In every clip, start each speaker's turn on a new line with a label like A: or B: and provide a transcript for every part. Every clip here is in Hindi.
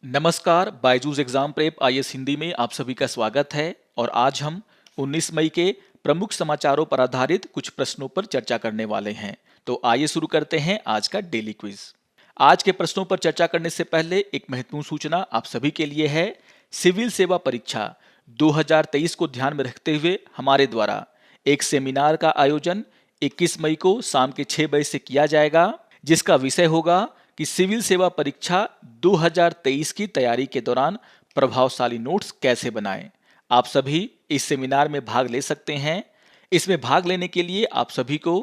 A: नमस्कार, Byju's exam prep IAS Hindi में आप सभी का स्वागत है। और आज हम 19 मई के प्रमुख समाचारों पर आधारित कुछ प्रश्नों पर चर्चा करने वाले हैं। तो आइए शुरू करते हैं आज का डेली क्विज। आज के प्रश्नों पर चर्चा करने से पहले एक महत्वपूर्ण सूचना आप सभी के लिए है। सिविल सेवा परीक्षा 2023 को ध्यान में रखते हुए हमारे द्वारा एक सेमिनार का आयोजन 21 मई को शाम के 6 बजे से किया जाएगा, जिसका विषय होगा कि सिविल सेवा परीक्षा 2023 की तैयारी के दौरान प्रभावशाली नोट्स कैसे बनाएं। आप सभी इस सेमिनार में भाग ले सकते हैं। इसमें भाग लेने के लिए आप सभी को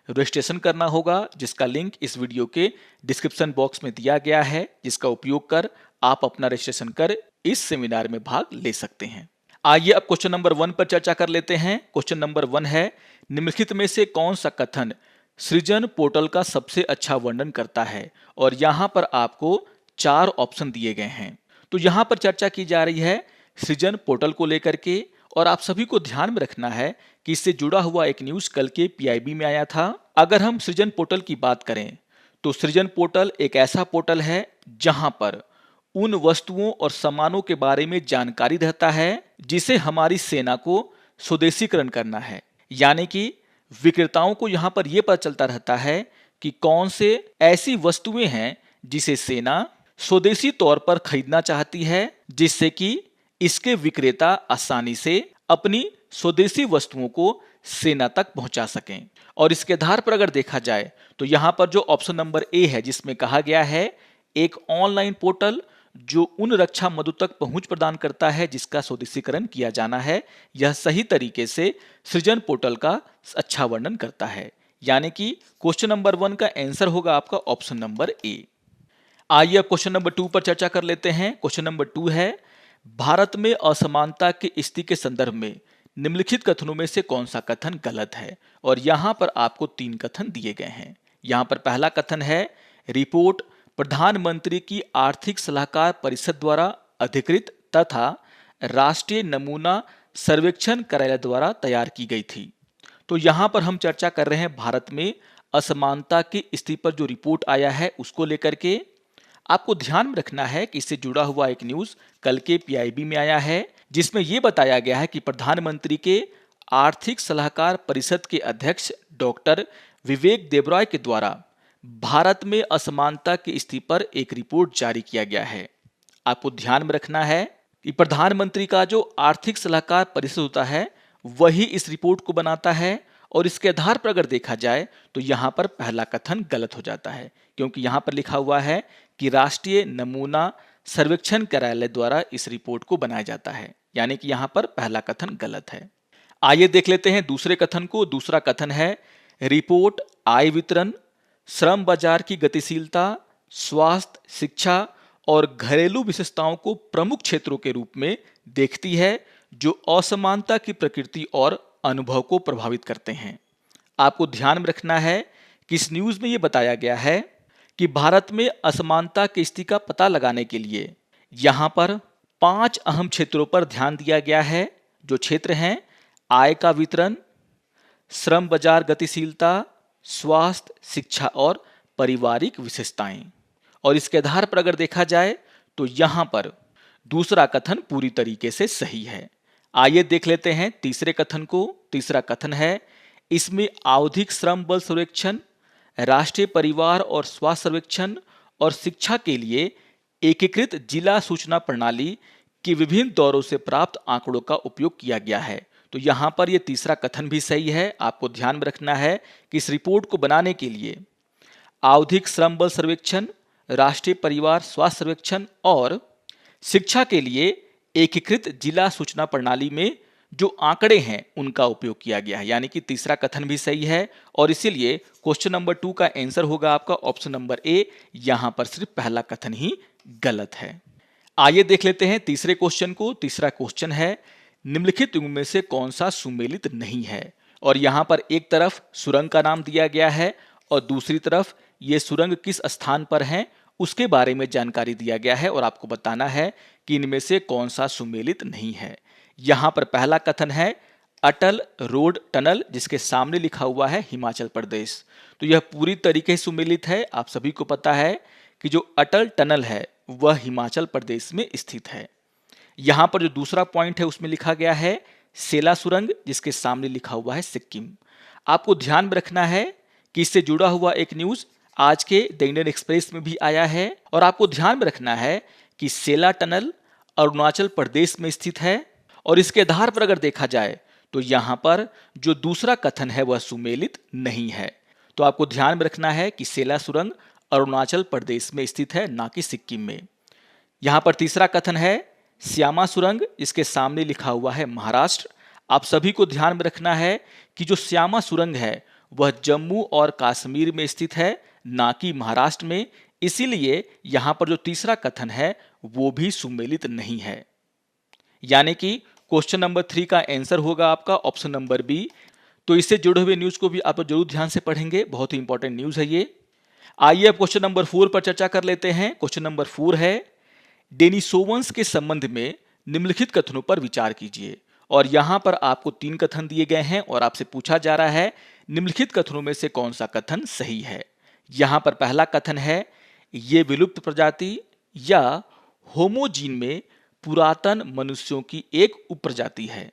A: रजिस्ट्रेशन करना होगा, जिसका लिंक इस वीडियो के डिस्क्रिप्शन बॉक्स में दिया गया है, जिसका उपयोग कर आप अपना रजिस्ट्रेशन कर इस सेमिनार में भाग ले सकते हैं। आइए अब क्वेश्चन नंबर 1 पर चर्चा कर लेते हैं। क्वेश्चन नंबर 1 है, निम्नलिखित में से कौन सा कथन सृजन पोर्टल का सबसे अच्छा वर्णन करता है। और यहां पर आपको 4 ऑप्शन दिए गए हैं। तो यहां पर चर्चा की जा रही है सृजन पोर्टल को लेकर के, और आप सभी को ध्यान में रखना है कि इससे जुड़ा हुआ एक न्यूज कल के पीआईबी में आया था। अगर हम सृजन पोर्टल की बात करें तो सृजन पोर्टल एक ऐसा पोर्टल है जहां पर उन वस्तुओं और सामानों के बारे में जानकारी रहता है जिसे हमारी सेना को स्वदेशीकरण करना है। यानी कि विक्रेताओं को यहां पर यह पता चलता रहता है कि कौन से ऐसी वस्तुएं हैं जिसे सेना स्वदेशी तौर पर खरीदना चाहती है, जिससे कि इसके विक्रेता आसानी से अपनी स्वदेशी वस्तुओं को सेना तक पहुंचा सकें। और इसके आधार पर अगर देखा जाए तो यहां पर जो ऑप्शन नंबर ए है, जिसमें कहा गया है एक ऑनलाइन पोर्टल जो उन रक्षा मदों तक पहुंच प्रदान करता है जिसका स्वदेशीकरण किया जाना है, यह सही तरीके से सृजन पोर्टल का अच्छा वर्णन करता है। यानी कि क्वेश्चन नंबर 1 का आंसर होगा आपका ऑप्शन नंबर ए। आइए अब क्वेश्चन नंबर 2 पर चर्चा कर लेते हैं। क्वेश्चन नंबर 2 है, भारत में असमानता की स्थिति के संदर्भ में निम्नलिखित कथनों में से कौन सा कथन गलत है। और यहां पर आपको 3 कथन दिए गए हैं। यहां पर पहला कथन है, रिपोर्ट प्रधानमंत्री की आर्थिक सलाहकार परिषद द्वारा अधिकृत तथा राष्ट्रीय नमूना सर्वेक्षण कार्यालय द्वारा तैयार की गई थी। तो यहां पर हम चर्चा कर रहे हैं भारत में असमानता की स्थिति पर जो रिपोर्ट आया है उसको लेकर के। आपको ध्यान में रखना है कि इससे जुड़ा हुआ एक न्यूज कल के पीआईबी में आया है, जिसमें यह बताया गया है कि प्रधानमंत्री के आर्थिक सलाहकार परिषद के अध्यक्ष डॉक्टर विवेक देबरॉय के द्वारा भारत में असमानता की स्थिति पर एक रिपोर्ट जारी किया गया है। आपको ध्यान में रखना है कि प्रधानमंत्री का जो आर्थिक सलाहकार परिषद होता है वही इस रिपोर्ट को बनाता है। और इसके आधार पर अगर देखा जाए तो यहां पर पहला कथन गलत हो जाता है, क्योंकि यहां पर लिखा हुआ है कि राष्ट्रीय नमूना सर्वेक्षण कार्यालय द्वारा इस रिपोर्ट को बनाया जाता है। यानी कि यहां पर पहला कथन गलत है। आइए देख लेते हैं दूसरे कथन को। दूसरा कथन है, रिपोर्ट आय वितरण, श्रम बाजार की गतिशीलता, स्वास्थ्य, शिक्षा और घरेलू विशेषताओं को प्रमुख क्षेत्रों के रूप में देखती है जो असमानता की प्रकृति और अनुभव को प्रभावित करते हैं। आपको ध्यान में रखना है कि इस न्यूज में यह बताया गया है कि भारत में असमानता की स्थिति का पता लगाने के लिए यहां पर 5 अहम क्षेत्रों पर ध्यान दिया गया है। जो क्षेत्र हैं, आय का वितरण, श्रम बाजार गतिशीलता, स्वास्थ्य, शिक्षा और पारिवारिक विशेषताएं। और इसके आधार पर अगर देखा जाए तो यहां पर दूसरा कथन पूरी तरीके से सही है। आइए देख लेते हैं तीसरे कथन को। तीसरा कथन है, इसमें आवधिक श्रम बल सर्वेक्षण, राष्ट्रीय परिवार और स्वास्थ्य सर्वेक्षण और शिक्षा के लिए एकीकृत जिला सूचना प्रणाली की विभिन्न दौरों से प्राप्त आंकड़ों का उपयोग किया गया है। तो यहां पर यह तीसरा कथन भी सही है। आपको ध्यान में रखना है कि इस रिपोर्ट को बनाने के लिए आवधिक श्रम बल सर्वेक्षण, राष्ट्रीय परिवार स्वास्थ्य सर्वेक्षण और शिक्षा के लिए एकीकृत जिला सूचना प्रणाली में जो आंकड़े हैं उनका उपयोग किया गया है। यानी कि तीसरा कथन भी सही है। और इसीलिए क्वेश्चन नंबर 2 का आंसर होगा आपका ऑप्शन नंबर ए। यहां पर सिर्फ पहला कथन ही गलत है। आइए देख लेते हैं तीसरे क्वेश्चन को। तीसरा क्वेश्चन है, निम्नलिखित में से कौन सा सुमेलित नहीं है। और यहां पर एक तरफ सुरंग का नाम दिया गया है और दूसरी तरफ ये सुरंग किस स्थान पर है उसके बारे में जानकारी दिया गया है, और आपको बताना है कि इनमें से कौन सा सुमेलित नहीं है। यहां पर पहला कथन है अटल रोड टनल, जिसके सामने लिखा हुआ है हिमाचल प्रदेश। तो यह पूरी तरीके से सुमेलित है। आप सभी को पता है कि जो अटल टनल है वह हिमाचल प्रदेश में स्थित है। यहाँ पर जो दूसरा पॉइंट है उसमें लिखा गया है सेला सुरंग, जिसके सामने लिखा हुआ है सिक्किम। आपको ध्यान में रखना है कि इससे जुड़ा हुआ एक न्यूज आज के द इंडियन एक्सप्रेस में भी आया है और आपको ध्यान में रखना है कि सेला टनल अरुणाचल प्रदेश में स्थित है और इसके आधार पर अगर देखा जाए तो यहाँ पर जो दूसरा कथन है वह सुमेलित नहीं है। तो आपको ध्यान में रखना है कि सेला सुरंग अरुणाचल प्रदेश में स्थित है, ना कि सिक्किम में। यहाँ पर तीसरा कथन है श्यामा सुरंग, इसके सामने लिखा हुआ है महाराष्ट्र। आप सभी को ध्यान में रखना है कि जो श्यामा सुरंग है वह जम्मू और कश्मीर में स्थित है, ना कि महाराष्ट्र में। इसीलिए यहाँ पर जो तीसरा कथन है वो भी सुमेलित नहीं है। यानी कि क्वेश्चन नंबर 3 का आंसर होगा आपका ऑप्शन नंबर बी। तो इससे जुड़े हुए न्यूज को भी आप जरूर ध्यान से पढ़ेंगे, बहुत ही इंपॉर्टेंट न्यूज है ये। आइए अब क्वेश्चन नंबर 4 पर चर्चा कर लेते हैं। क्वेश्चन नंबर 4 है डेनिसोवंस के संबंध में निम्नलिखित कथनों पर विचार कीजिए। और यहां पर आपको 3 कथन दिए गए हैं और आपसे पूछा जा रहा है निम्नलिखित कथनों में से कौन सा कथन सही है। यहां पर पहला कथन है ये विलुप्त प्रजाति या होमोजीन में पुरातन मनुष्यों की एक उपप्रजाति है।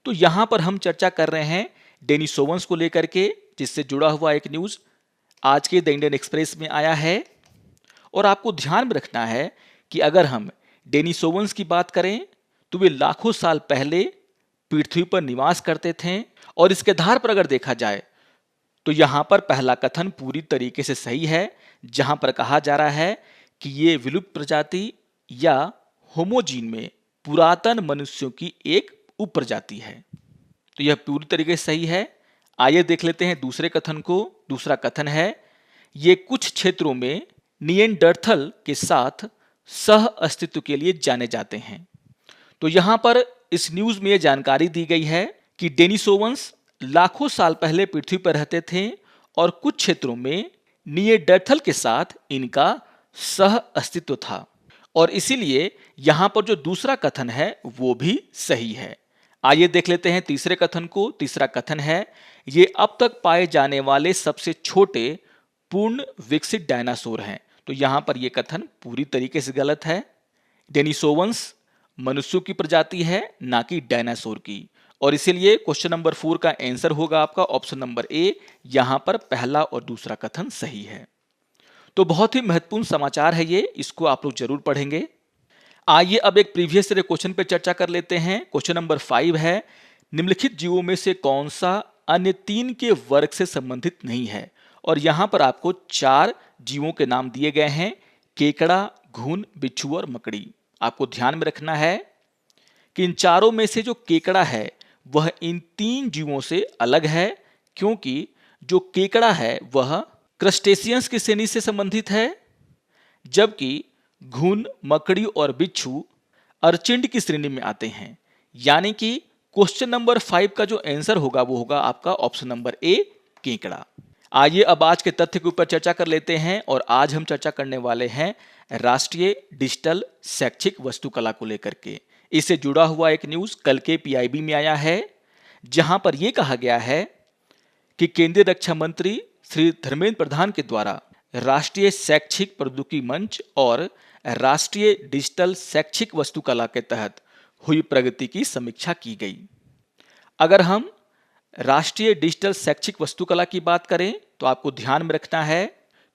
A: तो यहां पर हम चर्चा कर रहे हैं डेनिसोवंस को लेकर के, जिससे जुड़ा हुआ एक न्यूज आज के द इंडियन एक्सप्रेस में आया है। और आपको ध्यान में रखना है कि अगर हम डेनिसोवंस की बात करें तो वे लाखों साल पहले पृथ्वी पर निवास करते थे और इसके आधार पर अगर देखा जाए तो यहां पर पहला कथन पूरी तरीके से सही है, जहां पर कहा जा रहा है कि ये विलुप्त प्रजाति या होमोजीन में पुरातन मनुष्यों की एक उपप्रजाति है। तो यह पूरी तरीके से सही है। आइए देख लेते हैं दूसरे कथन को। दूसरा कथन है ये कुछ क्षेत्रों में निएंडरथल के साथ सह अस्तित्व के लिए जाने जाते हैं। तो यहां पर इस न्यूज में यह जानकारी दी गई है कि डेनिसोवंस लाखों साल पहले पृथ्वी पर रहते थे और कुछ क्षेत्रों में निएंडरथल के साथ इनका सह अस्तित्व था और इसीलिए यहां पर जो दूसरा कथन है वो भी सही है। आइए देख लेते हैं तीसरे कथन को। तीसरा कथन है ये अब तक पाए जाने वाले सबसे छोटे पूर्ण विकसित डायनासोर हैं। तो यहां पर यह कथन पूरी तरीके से गलत है। डेनिसोवंस मनुष्यों की प्रजाति है, ना कि डायनासोर की। और इसीलिए क्वेश्चन नंबर 4 का आंसर होगा आपका ऑप्शन नंबर ए। यहां पर पहला और दूसरा कथन सही है। तो बहुत ही महत्वपूर्ण समाचार है ये, इसको आप लोग जरूर पढ़ेंगे। आइए अब एक प्रीवियस ईयर क्वेश्चन पे चर्चा कर लेते हैं। क्वेश्चन नंबर 5 है निम्नलिखित जीवों में से कौन सा अन्य 3 के वर्ग से संबंधित नहीं है। और यहां पर आपको 4 जीवों के नाम दिए गए हैं, केकड़ा, घुन, बिच्छू और मकड़ी। आपको ध्यान में रखना है कि इन चारों में से जो केकड़ा है वह इन 3 जीवों से अलग है, क्योंकि जो केकड़ा है वह क्रस्टेशियंस की श्रेणी से संबंधित है, जबकि घुन, मकड़ी और बिच्छू अर्चिड की श्रेणी में आते हैं। यानी कि क्वेश्चन नंबर 5 का जो आंसर होगा वो होगा आपका ऑप्शन नंबर ए, केकड़ा। आइए अब आज के तथ्य के ऊपर चर्चा कर लेते हैं। और आज हम चर्चा करने वाले हैं राष्ट्रीय डिजिटल शैक्षिक वास्तुकला को लेकर के। इससे जुड़ा हुआ एक न्यूज कल के पीआईबी में आया है, जहां पर यह कहा गया है कि केंद्रीय रक्षा मंत्री श्री धर्मेंद्र प्रधान के द्वारा राष्ट्रीय शैक्षिक प्रौद्योगिकी मंच और राष्ट्रीय डिजिटल शैक्षिक वास्तुकला के तहत हुई प्रगति की समीक्षा की गई। अगर हम राष्ट्रीय डिजिटल शैक्षिक वास्तुकला की बात करें तो आपको ध्यान में रखना है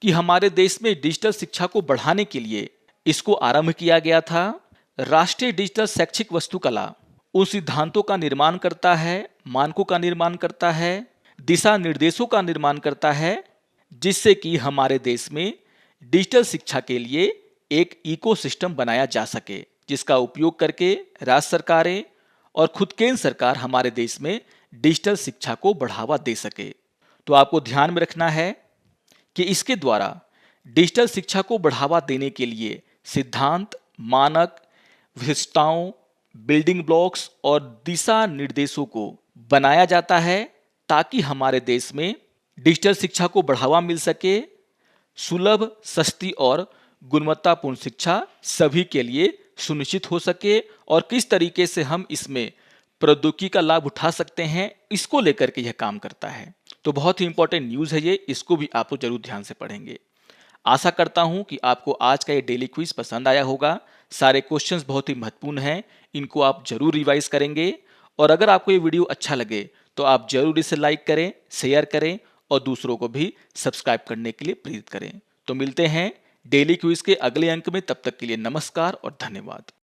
A: कि हमारे देश में डिजिटल शिक्षा को बढ़ाने के लिए इसको आरंभ किया गया था। राष्ट्रीय डिजिटल शैक्षिक वास्तुकला उन सिद्धांतों का निर्माण करता है, मानकों का निर्माण करता है, दिशा निर्देशों का निर्माण करता है, जिससे कि हमारे देश में डिजिटल शिक्षा के लिए एक इकोसिस्टम बनाया जा सके, जिसका उपयोग करके राज्य सरकारें और खुद केंद्र सरकार हमारे देश में डिजिटल शिक्षा को बढ़ावा दे सके। तो आपको ध्यान में रखना है कि इसके द्वारा डिजिटल शिक्षा को बढ़ावा देने के लिए सिद्धांत, मानक, विशिष्टताओं, बिल्डिंग ब्लॉक्स और दिशा निर्देशों को बनाया जाता है, ताकि हमारे देश में डिजिटल शिक्षा को बढ़ावा मिल सके। सुलभ, सस्ती और गुणवत्तापूर्ण शिक्षा सभी के लिए सुनिश्चित हो सके और किस तरीके से हम इसमें प्रौद्योगिकी का लाभ उठा सकते हैं, इसको लेकर के यह काम करता है। तो बहुत ही इंपॉर्टेंट न्यूज है ये, इसको भी आप लोग जरूर ध्यान से पढ़ेंगे। आशा करता हूं कि आपको आज का ये डेली क्विज पसंद आया होगा। सारे क्वेश्चंस बहुत ही महत्वपूर्ण हैं, इनको आप जरूर रिवाइज करेंगे। और अगर आपको ये वीडियो अच्छा लगे तो आप जरूर इसे लाइक करें, शेयर करें और दूसरों को भी सब्सक्राइब करने के लिए प्रेरित करें। तो मिलते हैं डेली क्विज के अगले अंक में, तब तक के लिए नमस्कार और धन्यवाद।